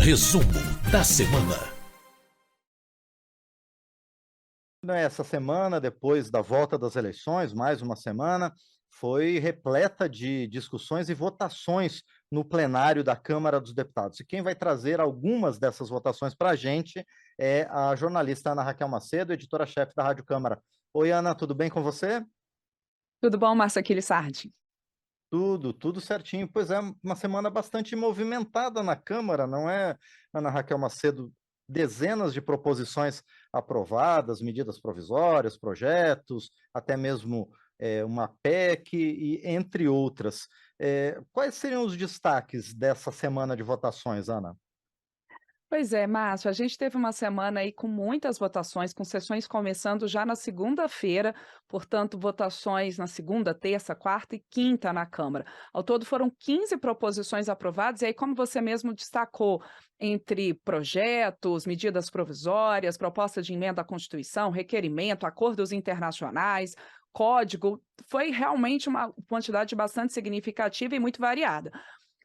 Resumo da semana. Essa semana, depois da volta das eleições, mais uma semana, foi repleta de discussões e votações no plenário da Câmara dos Deputados. E quem vai trazer algumas dessas votações para a gente é a jornalista Ana Raquel Macedo, editora-chefe da Rádio Câmara. Oi, Ana, tudo bem com você? Tudo bom, Márcio Aquiles Sardi? Tudo certinho. Pois é, uma semana bastante movimentada na Câmara, não é, Ana Raquel Macedo? Dezenas de proposições aprovadas, medidas provisórias, projetos, até mesmo uma PEC, e entre outras. Quais seriam os destaques dessa semana de votações, Ana? Pois é, Márcio, a gente teve uma semana aí com muitas votações, com sessões começando já na segunda-feira, portanto, votações na segunda, terça, quarta e quinta na Câmara. Ao todo foram 15 proposições aprovadas, e aí, como você mesmo destacou, entre projetos, medidas provisórias, propostas de emenda à Constituição, requerimento, acordos internacionais, código, foi realmente uma quantidade bastante significativa e muito variada.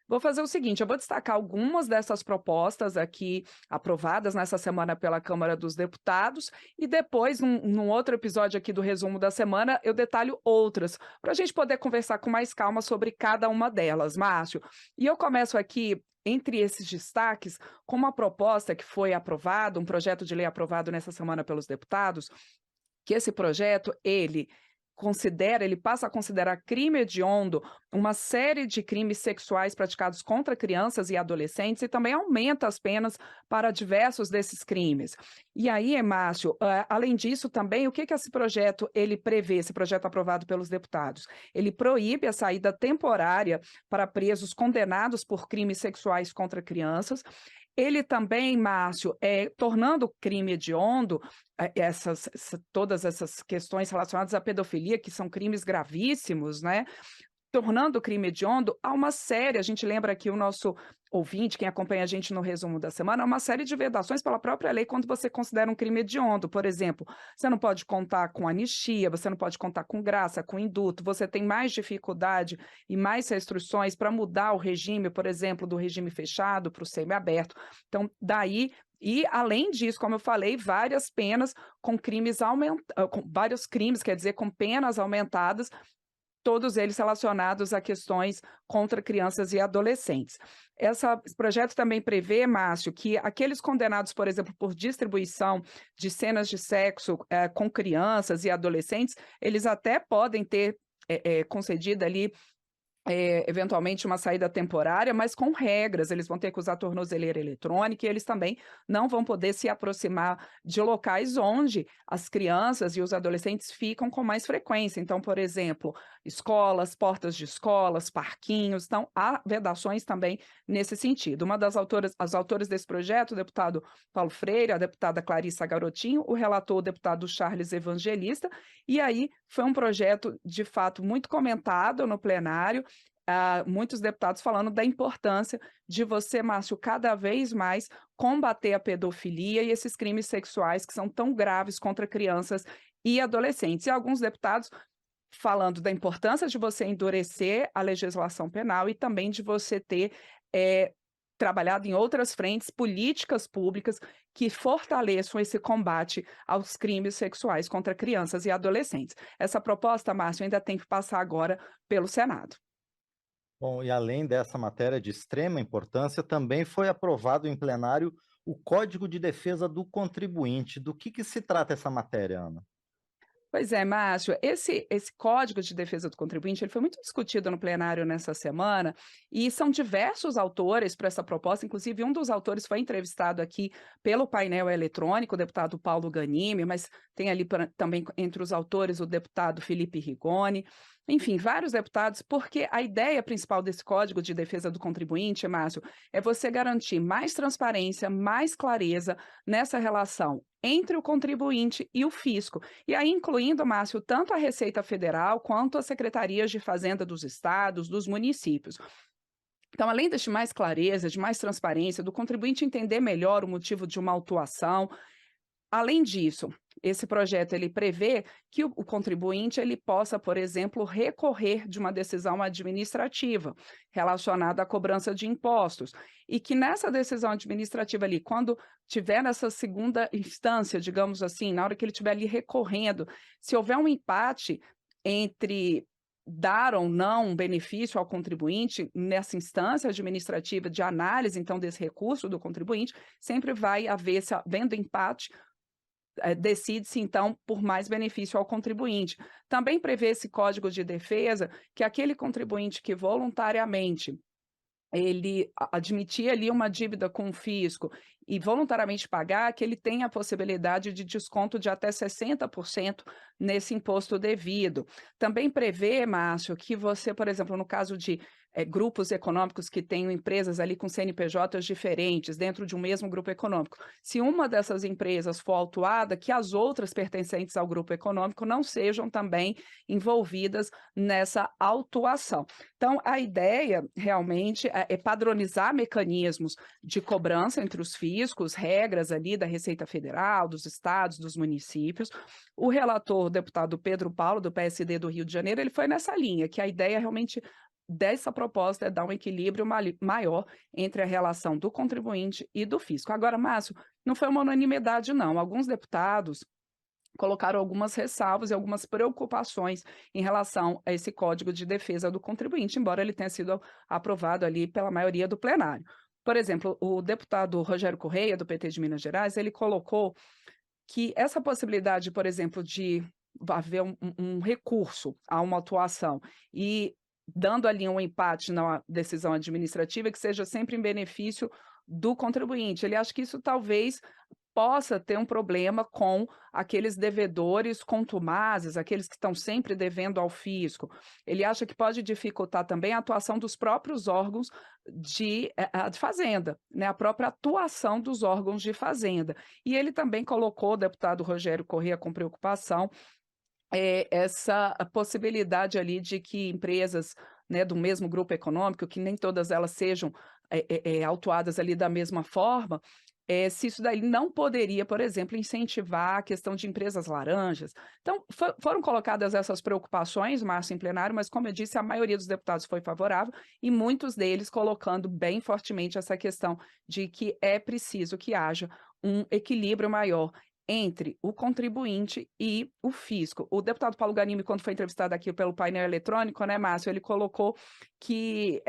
Vou fazer o seguinte, eu vou destacar algumas dessas propostas aqui aprovadas nessa semana pela Câmara dos Deputados e depois, num outro episódio aqui do resumo da semana, eu detalho outras, para a gente poder conversar com mais calma sobre cada uma delas, Márcio. E eu começo aqui, entre esses destaques, com uma proposta que foi aprovada, um projeto de lei aprovado nessa semana pelos deputados, que esse projeto, ele passa a considerar crime hediondo uma série de crimes sexuais praticados contra crianças e adolescentes e também aumenta as penas para diversos desses crimes. E aí, Márcio, além disso também, o que esse projeto ele prevê, esse projeto aprovado pelos deputados? Ele proíbe a saída temporária para presos condenados por crimes sexuais contra crianças. Ele também, Márcio, tornando crime hediondo todas essas questões relacionadas à pedofilia, que são crimes gravíssimos, né? Tornando o crime hediondo a uma série, a gente lembra aqui o nosso ouvinte, quem acompanha a gente no resumo da semana, uma série de vedações pela própria lei quando você considera um crime hediondo. Por exemplo, você não pode contar com anistia, você não pode contar com graça, com indulto, você tem mais dificuldade e mais restrições para mudar o regime, por exemplo, do regime fechado para o semiaberto. Então, daí e, além disso, como eu falei, várias penas com vários crimes, quer dizer, com penas aumentadas, todos eles relacionados a questões contra crianças e adolescentes. Esse projeto também prevê, Márcio, que aqueles condenados, por exemplo, por distribuição de cenas de sexo com crianças e adolescentes, eles até podem ter concedido ali eventualmente uma saída temporária, mas com regras, eles vão ter que usar tornozeleira eletrônica e eles também não vão poder se aproximar de locais onde as crianças e os adolescentes ficam com mais frequência. Então, por exemplo, escolas, portas de escolas, parquinhos, então há vedações também nesse sentido. As autoras desse projeto, o deputado Paulo Freire, a deputada Clarissa Garotinho, o relator, o deputado Charles Evangelista, e aí foi um projeto, de fato, muito comentado no plenário, muitos deputados falando da importância de você, Márcio, cada vez mais combater a pedofilia e esses crimes sexuais que são tão graves contra crianças e adolescentes. E alguns deputados falando da importância de você endurecer a legislação penal e também de você ter trabalhado em outras frentes, políticas públicas que fortaleçam esse combate aos crimes sexuais contra crianças e adolescentes. Essa proposta, Márcio, ainda tem que passar agora pelo Senado. Bom, e além dessa matéria de extrema importância, também foi aprovado em plenário o Código de Defesa do Contribuinte. Do que se trata essa matéria, Ana? Pois é, Márcio, esse Código de Defesa do Contribuinte, ele foi muito discutido no plenário nessa semana, e são diversos autores para essa proposta, inclusive um dos autores foi entrevistado aqui pelo painel eletrônico, o deputado Paulo Ganimi, mas tem ali também entre os autores o deputado Felipe Rigoni, enfim, vários deputados, porque a ideia principal desse Código de Defesa do Contribuinte, Márcio, é você garantir mais transparência, mais clareza nessa relação entre o contribuinte e o fisco. E aí, incluindo, Márcio, tanto a Receita Federal quanto as secretarias de Fazenda dos estados, dos municípios. Então, além de mais clareza, de mais transparência, do contribuinte entender melhor o motivo de uma autuação, além disso, esse projeto ele prevê que o contribuinte ele possa, por exemplo, recorrer de uma decisão administrativa relacionada à cobrança de impostos e que nessa decisão administrativa ali, quando tiver nessa segunda instância, digamos assim, na hora que ele estiver ali recorrendo, se houver um empate entre dar ou não um benefício ao contribuinte nessa instância administrativa de análise, então, desse recurso do contribuinte, sempre vai haver, havendo empate, decide-se, então, por mais benefício ao contribuinte. Também prevê esse Código de Defesa que aquele contribuinte que voluntariamente ele admitir ali uma dívida com o fisco e voluntariamente pagar, que ele tem a possibilidade de desconto de até 60% nesse imposto devido. Também prevê, Márcio, que você, por exemplo, no caso de grupos econômicos que tenham empresas ali com CNPJs diferentes dentro de um mesmo grupo econômico, se uma dessas empresas for autuada, que as outras pertencentes ao grupo econômico não sejam também envolvidas nessa autuação. Então, a ideia realmente é padronizar mecanismos de cobrança entre os fiscos, regras ali da Receita Federal, dos estados, dos municípios. O relator, o deputado Pedro Paulo, do PSD do Rio de Janeiro, ele foi nessa linha, que a ideia realmente dessa proposta é dar um equilíbrio maior entre a relação do contribuinte e do fisco. Agora, Márcio, não foi uma unanimidade, não. Alguns deputados colocaram algumas ressalvas e algumas preocupações em relação a esse Código de Defesa do Contribuinte, embora ele tenha sido aprovado ali pela maioria do plenário. Por exemplo, o deputado Rogério Correia, do PT de Minas Gerais, ele colocou que essa possibilidade, por exemplo, de haver um recurso a uma atuação e dando ali um empate na decisão administrativa que seja sempre em benefício do contribuinte. Ele acha que isso talvez possa ter um problema com aqueles devedores contumazes, aqueles que estão sempre devendo ao fisco. Ele acha que pode dificultar também a atuação dos próprios órgãos de fazenda, né? A própria atuação dos órgãos de fazenda. E ele também colocou, o deputado Rogério Corrêa, com preocupação, essa possibilidade ali de que empresas, né, do mesmo grupo econômico, que nem todas elas sejam autuadas ali da mesma forma, se isso daí não poderia, por exemplo, incentivar a questão de empresas laranjas. Então, foram colocadas essas preocupações, Márcio, em plenário, mas, como eu disse, a maioria dos deputados foi favorável e muitos deles colocando bem fortemente essa questão de que é preciso que haja um equilíbrio maior entre o contribuinte e o fisco. O deputado Paulo Ganimi, quando foi entrevistado aqui pelo painel eletrônico, né, Márcio, ele colocou que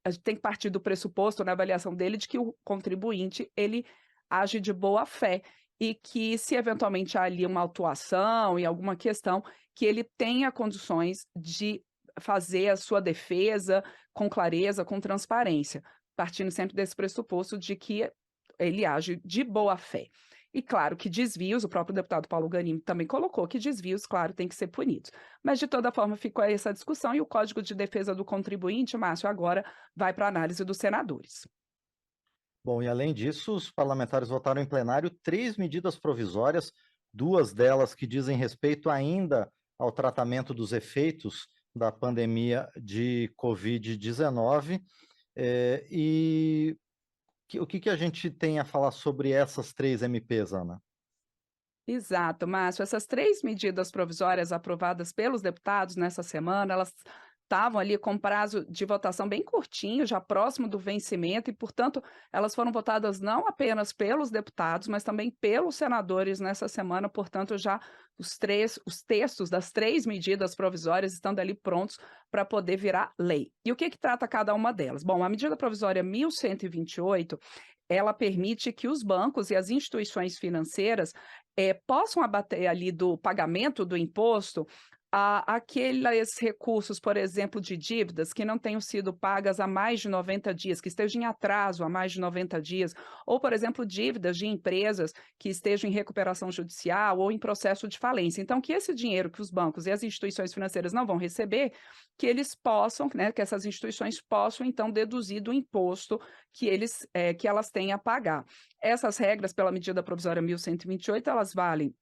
a gente tem que partir do pressuposto, na avaliação dele, de que o contribuinte, ele age de boa fé e que, se eventualmente há ali uma autuação e alguma questão, que ele tenha condições de fazer a sua defesa com clareza, com transparência, partindo sempre desse pressuposto de que ele age de boa fé. E claro que desvios, o próprio deputado Paulo Ganimi também colocou que desvios, claro, têm que ser punidos. Mas, de toda forma, ficou aí essa discussão e o Código de Defesa do Contribuinte, Márcio, agora vai para a análise dos senadores. Bom, e além disso, os parlamentares votaram em plenário 3 medidas provisórias, 2 delas que dizem respeito ainda ao tratamento dos efeitos da pandemia de Covid-19. E o que a gente tem a falar sobre essas 3 MPs, Ana? Exato, Márcio. Essas 3 medidas provisórias aprovadas pelos deputados nessa semana, elas estavam ali com prazo de votação bem curtinho, já próximo do vencimento, e, portanto, elas foram votadas não apenas pelos deputados, mas também pelos senadores nessa semana. Portanto, já os textos das 3 medidas provisórias estão ali prontos para poder virar lei. E o que trata cada uma delas? Bom, a medida provisória 1128, ela permite que os bancos e as instituições financeiras possam abater ali do pagamento do imposto aqueles recursos, por exemplo, de dívidas que não tenham sido pagas há mais de 90 dias, que estejam em atraso há mais de 90 dias, ou, por exemplo, dívidas de empresas que estejam em recuperação judicial ou em processo de falência. Então, que esse dinheiro que os bancos e as instituições financeiras não vão receber, que eles possam, né, que essas instituições possam, então, deduzir do imposto que elas têm a pagar. Essas regras, pela medida provisória 1128, elas valem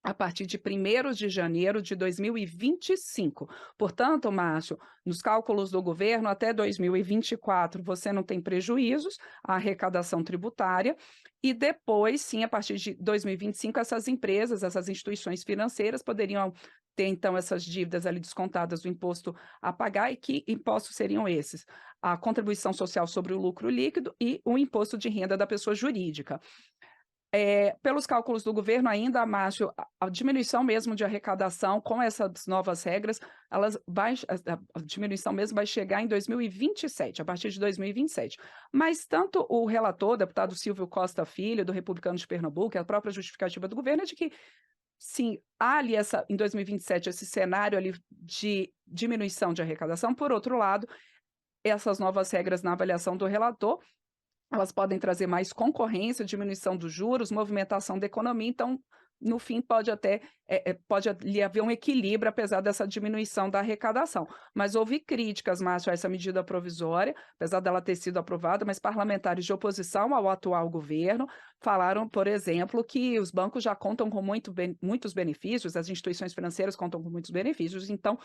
a partir de 1º de janeiro de 2025. Portanto, Márcio, nos cálculos do governo, até 2024 você não tem prejuízos, a arrecadação tributária, e depois, sim, a partir de 2025, essas empresas, essas instituições financeiras poderiam ter, então, essas dívidas ali descontadas do imposto a pagar, e que impostos seriam esses? A contribuição social sobre o lucro líquido e o imposto de renda da pessoa jurídica. Pelos cálculos do governo ainda, Márcio, a diminuição mesmo de arrecadação com essas novas regras, a diminuição mesmo vai chegar em 2027, a partir de 2027. Mas tanto o relator, o deputado Silvio Costa Filho, do Republicano de Pernambuco, e a própria justificativa do governo é de que, sim, há ali em 2027 esse cenário ali de diminuição de arrecadação. Por outro lado, essas novas regras na avaliação do relator, elas podem trazer mais concorrência, diminuição dos juros, movimentação da economia, então, no fim, pode ali haver um equilíbrio, apesar dessa diminuição da arrecadação. Mas houve críticas, Márcio, a essa medida provisória, apesar dela ter sido aprovada, mas parlamentares de oposição ao atual governo falaram, por exemplo, que os bancos já contam com muitos benefícios, as instituições financeiras contam com muitos benefícios, então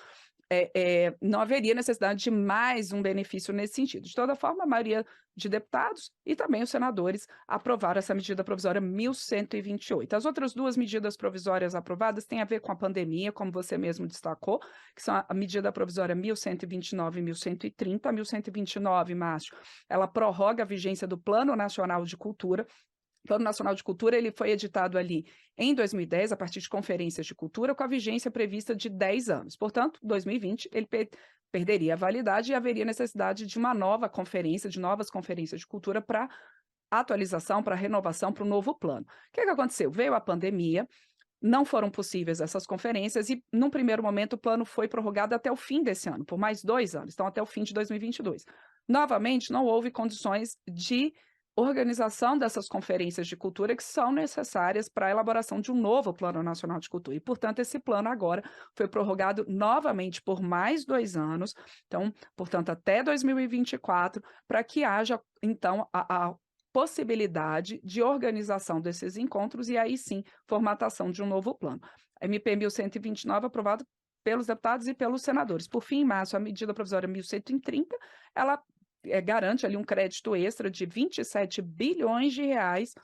não haveria necessidade de mais um benefício nesse sentido. De toda forma, a maioria de deputados e também os senadores aprovaram essa medida provisória 1128. As outras duas medidas provisórias aprovadas têm a ver com a pandemia, como você mesmo destacou, que são a medida provisória 1129 e 1130. A 1129, Márcio, ela prorroga a vigência do Plano Nacional de Cultura. O Plano Nacional de Cultura ele foi editado ali em 2010, a partir de conferências de cultura, com a vigência prevista de 10 anos. Portanto, 2020, ele perderia a validade e haveria necessidade de uma nova conferência, de novas conferências de cultura para atualização, para renovação, para o novo plano. O que aconteceu? Veio a pandemia, não foram possíveis essas conferências e, num primeiro momento, o plano foi prorrogado até o fim desse ano, por mais 2 anos, então até o fim de 2022. Novamente, não houve condições de organização dessas conferências de cultura que são necessárias para a elaboração de um novo Plano Nacional de Cultura. E, portanto, esse plano agora foi prorrogado novamente por mais 2 anos, então, portanto, até 2024, para que haja, então, a possibilidade de organização desses encontros e, aí sim, formatação de um novo plano. A MP 1129, aprovado pelos deputados e pelos senadores. Por fim, em março, a medida provisória 1130, ela garante ali um crédito extra de 27 bilhões de reais,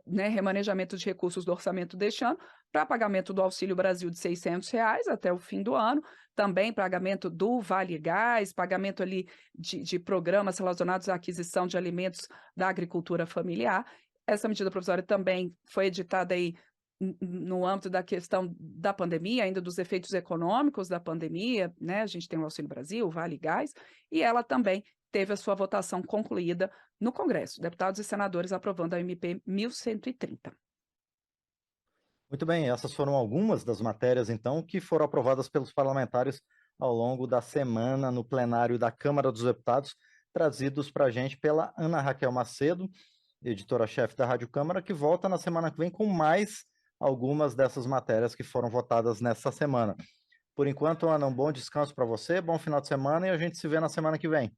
remanejamento de recursos do orçamento deste ano, para pagamento do Auxílio Brasil de R$ 600 até o fim do ano, também pagamento do Vale Gás, pagamento ali de programas relacionados à aquisição de alimentos da agricultura familiar. Essa medida provisória também foi editada aí no âmbito da questão da pandemia, ainda dos efeitos econômicos da pandemia, né? A gente tem o Auxílio Brasil, o Vale Gás, e ela também teve a sua votação concluída no Congresso, deputados e senadores aprovando a MP 1130. Muito bem, essas foram algumas das matérias, então, que foram aprovadas pelos parlamentares ao longo da semana no plenário da Câmara dos Deputados, trazidos para a gente pela Ana Raquel Macedo, editora-chefe da Rádio Câmara, que volta na semana que vem com mais algumas dessas matérias que foram votadas nessa semana. Por enquanto, Ana, um bom descanso para você, bom final de semana e a gente se vê na semana que vem.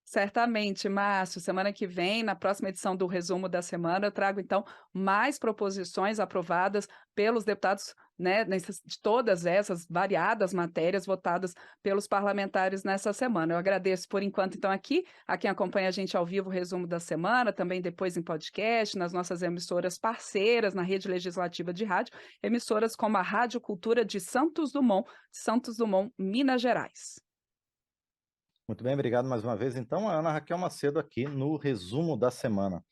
Certamente, Márcio. Semana que vem, na próxima edição do Resumo da Semana, eu trago, então, mais proposições aprovadas pelos deputados, né, de todas essas variadas matérias votadas pelos parlamentares nessa semana. Eu agradeço, por enquanto, então, aqui, a quem acompanha a gente ao vivo, o Resumo da Semana, também depois em podcast, nas nossas emissoras parceiras, na rede legislativa de rádio, emissoras como a Rádio Cultura de Santos Dumont, Minas Gerais. Muito bem, obrigado mais uma vez. Então, a Ana Raquel Macedo aqui no Resumo da Semana.